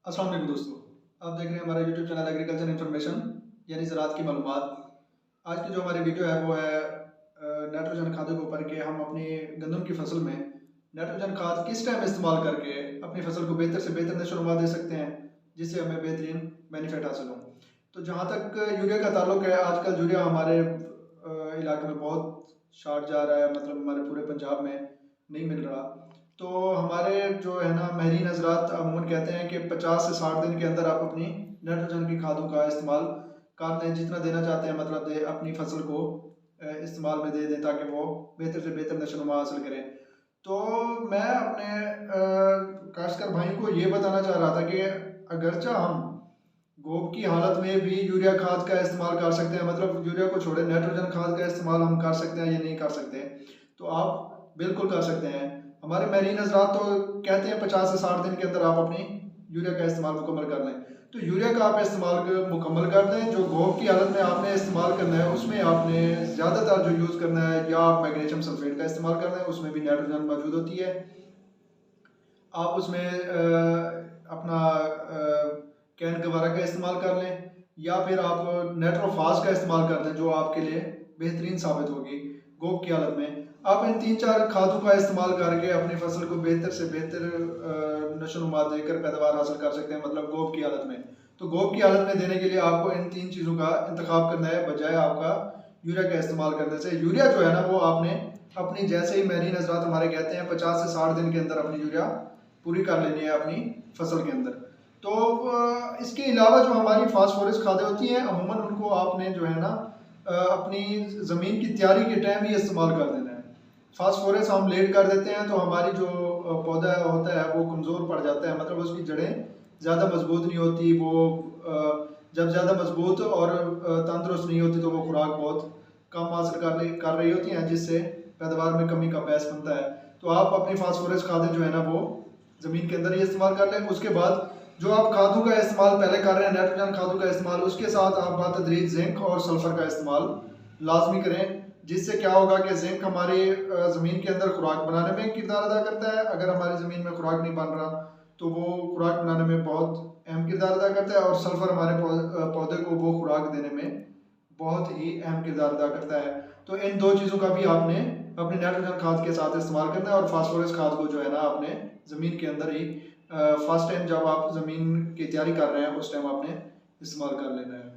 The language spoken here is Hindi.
अस्सलाम वालेकुम दोस्तों, आप देख रहे हैं हमारा यूट्यूब चैनल एग्रीकल्चर इन्फॉर्मेशन यानी ज़राअत की मालूमात। आज की जो हमारी वीडियो है वो है नाइट्रोजन खादों के ऊपर कि हम अपनी गंदम की फसल में नाइट्रोजन खाद किस टाइम इस्तेमाल करके अपनी फसल को बेहतर से बेहतर नशोनुमा दे सकते हैं जिससे हमें बेहतरीन बेनिफिट हासिल हो। तो जहाँ तक यूरिया का ताल्लुक है, आजकल यूरिया हमारे इलाके में बहुत शार्ट जा रहा है, मतलब हमारे पूरे पंजाब में नहीं मिल रहा। तो हमारे जो है ना माहिरीन हजरात अमूमन कहते हैं कि 50 से 60 दिन के अंदर आप अपनी नाइट्रोजन की खादों का इस्तेमाल कर लें, जितना देना चाहते हैं मतलब दे अपनी फसल को इस्तेमाल में दे दें ताकि वो बेहतर से बेहतर नशोनुमा हासिल करें। तो मैं अपने काश्तकार भाई को ये बताना चाह रहा था कि अगरचा हम गोब की हालत में भी यूरिया खाद का इस्तेमाल कर सकते हैं, मतलब यूरिया को छोड़े नाइट्रोजन खाद का इस्तेमाल हम कर सकते हैं या नहीं कर सकते। तो आप बिल्कुल कर सकते हैं। हमारे मैरीन हजरात तो कहते हैं 50 से 60 दिन के अंदर आप अपनी यूरिया का इस्तेमाल मुकम्मल कर लें। तो यूरिया का आप इस्तेमाल मुकम्मल कर दें। जो गोब की हालत में आपने इस्तेमाल करना है उसमें आपने ज़्यादातर जो यूज़ करना है या आप मैग्नीशियम सल्फेट का इस्तेमाल कर दें, उसमें भी नाइट्रोजन मौजूद होती है। आप उसमें अपना कैन गवारा का इस्तेमाल कर लें या फिर आप नेट्रोफास का इस्तेमाल कर दें जो आपके लिए बेहतरीन साबित होगी गोब की हालत में। आप इन 3-4 खादों का इस्तेमाल करके अपनी फसल को बेहतर से बेहतर नशोनुमा देकर पैदावार हासिल कर सकते हैं, मतलब गोब की हालत में। तो गोब की हालत में देने के लिए आपको इन 3 चीज़ों का इंतखाब करना है बजाय आपका यूरिया का इस्तेमाल करने से। यूरिया जो है ना वो आपने अपनी जैसे ही मैरीन हजरात हमारे कहते हैं 50 से 60 दिन के अंदर अपनी यूरिया पूरी कर लेनी है अपनी फसल के अंदर। तो इसके अलावा जो हमारी फास्फोरस खादें होती हैं अमूमन उनको आपने जो है ना अपनी ज़मीन की तैयारी के टाइम ही इस्तेमाल कर देना है। फास्फोरस हम लेट कर देते हैं तो हमारी जो पौधा होता है वो कमज़ोर पड़ जाता है, मतलब उसकी जड़ें ज़्यादा मजबूत नहीं होती। वो जब ज़्यादा मजबूत और तंदुरुस्त नहीं होती तो वो खुराक बहुत कम हासिल कर रही होती हैं, जिससे पैदावार में कमी का बायस बनता है। तो आप अपनी फास्फोरस खादें जो है ना वो ज़मीन के अंदर ही इस्तेमाल कर लें। उसके बाद जो आप खादों का इस्तेमाल पहले कर रहे हैं नाइट्रोजन खादों का इस्तेमाल, उसके साथ आप बातदरीज जिंक और सल्फर का इस्तेमाल लाजमी करें, जिससे क्या होगा कि जिंक हमारी ज़मीन के अंदर खुराक बनाने में किरदार अदा करता है। अगर हमारी ज़मीन में खुराक नहीं बन रहा तो वो खुराक बनाने में बहुत अहम किरदार अदा करता है, और सल्फर हमारे पौधे को वो खुराक देने में बहुत ही अहम किरदार अदा करता है। तो इन दो चीज़ों का भी आपने अपने नाइट्रोजन खाद के साथ इस्तेमाल करना है, और फास्फोरस खाद को जो है ना आपने ज़मीन के अंदर ही फर्स्ट टाइम जब आप ज़मीन की तैयारी कर रहे हैं उस टाइम आपने इस्तेमाल कर लेना है।